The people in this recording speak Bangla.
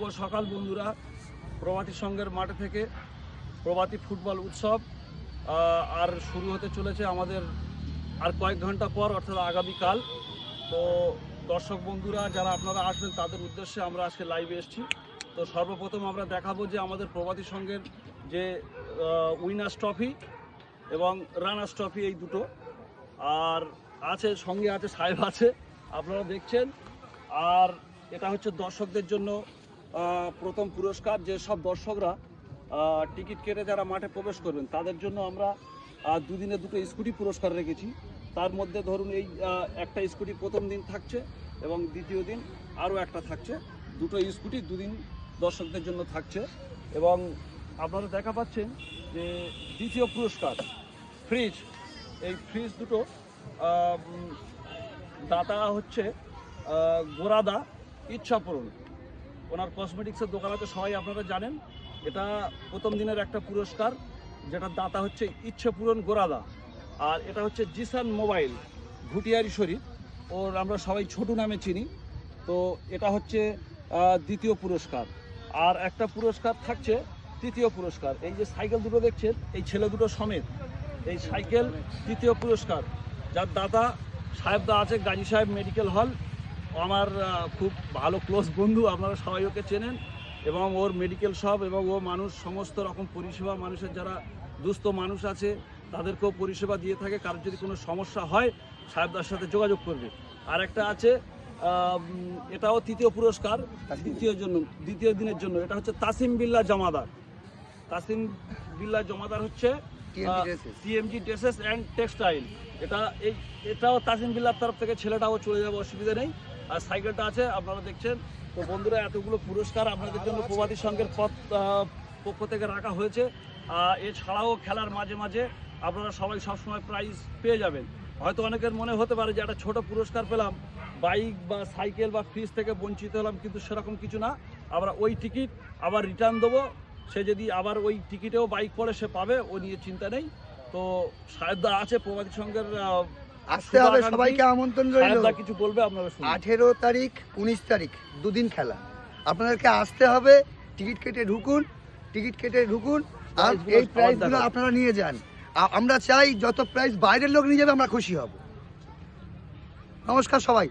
শুভ সকাল বন্ধুরা, প্রভাতী সংঘের মাঠে থেকে প্রভাতী ফুটবল উৎসব আর শুরু হতে চলেছে আমাদের আর কয়েক ঘন্টা পর, অর্থাৎ আগামীকাল। তো দর্শক বন্ধুরা যারা আপনারা আসবেন তাদের উদ্দেশ্যে আমরা আজকে লাইভে এসেছি। তো সর্বপ্রথম আমরা দেখাবো যে আমাদের প্রভাতী সংঘের যে উইনার্স ট্রফি এবং রানার্স ট্রফি, এই দুটো। আর আছে সঙ্গে আছে সাহেব আছে, আপনারা দেখছেন। আর এটা হচ্ছে দর্শকদের জন্য প্রথম পুরস্কার। যে সব দর্শকরা টিকিট কেটে যারা মাঠে প্রবেশ করবেন তাদের জন্য আমরা দুদিনে দুটো স্কুটি পুরস্কার রেখেছি। তার মধ্যে ধরুন এই একটা স্কুটি প্রথম দিন থাকছে এবং দ্বিতীয় দিন আরও একটা থাকছে। দুটো স্কুটি দুদিন দর্শকদের জন্য থাকছে। এবং আপনারা দেখা পাচ্ছেন যে দ্বিতীয় পুরস্কার ফ্রিজ। এই ফ্রিজ দুটো দাতা হচ্ছে গোরাদা ইচ্ছাপূরণ। ওনার কসমেটিক্সের দোকান আছে, সবাই আপনারা জানেন। এটা প্রথম দিনের একটা পুরস্কার, যেটা দাতা হচ্ছে ইচ্ছাপূরণ গোরাদা। আর এটা হচ্ছে জিসান মোবাইল, ভুটিয়ারি শরীফ, ওর আমরা সবাই ছোটু নামে চিনি। তো এটা হচ্ছে দ্বিতীয় পুরস্কার। আর একটা পুরস্কার থাকছে তৃতীয় পুরস্কার। এই যে সাইকেল দুটো দেখছেন, এই ছেলে দুটো সমেত এই সাইকেল তৃতীয় পুরস্কার, যার দাতা সাহেবদা আছে গাজী সাহেব মেডিকেল হল। আমার খুব ভালো ক্লোজ বন্ধু, আপনারা সবাই ওকে চেনেন। এবং ওর মেডিকেল শপ এবং ও মানুষ সমস্ত রকম পরিষেবা, মানুষের যারা দুস্থ মানুষ আছে তাদেরকেও পরিষেবা দিয়ে থাকে। কারোর যদি কোনো সমস্যা হয় সাহেবদার সাথে যোগাযোগ করবে। আর একটা আছে, এটাও তৃতীয় পুরস্কার দ্বিতীয় দিনের জন্য। এটা হচ্ছে তাসিম বিল্লাহ জমাদার। তাসিম বিল্লাহ জমাদার হচ্ছে টিএমজি ড্রেসেস অ্যান্ড টেক্সটাইল। এটাও তাসিম বিল্লার তরফ থেকে, ছেলেটাও চলে যাবে, অসুবিধা নেই। আর সাইকেলটা আছে, আপনারা দেখছেন। তো বন্ধুরা, এতগুলো পুরস্কার আপনাদের জন্য প্রভাতী সংঘের পক্ষ থেকে রাখা হয়েছে। এছাড়াও খেলার মাঝে মাঝে আপনারা সবাই সবসময় প্রাইজ পেয়ে যাবেন। হয়তো অনেকের মনে হতে পারে যে একটা ছোট পুরস্কার পেলাম, বাইক বা সাইকেল বা ফ্রিজ থেকে বঞ্চিত হলাম, কিন্তু সেরকম কিছু না। আমরা ওই টিকিট আবার রিটার্ন দেবো। সে যদি আবার ওই টিকিটেও বাইক পড়ে সে পাবে, ও নিয়ে চিন্তা নেই। তো সাহেবদা আছে প্রভাতী সংঘের, আসতে হবে, সবাইকে আমন্ত্রণ রইল। কিছু বলবে আপনারা? 18 তারিখ 19 তারিখ দুদিন খেলা, আপনাদেরকে আসতে হবে। টিকিট কেটে ঢুকুন আর এই প্রাইজগুলো আপনারা নিয়ে যান। আমরা চাই যত প্রাইজ বাইরের লোক নিয়ে যাবে আমরা খুশি হব। নমস্কার সবাই।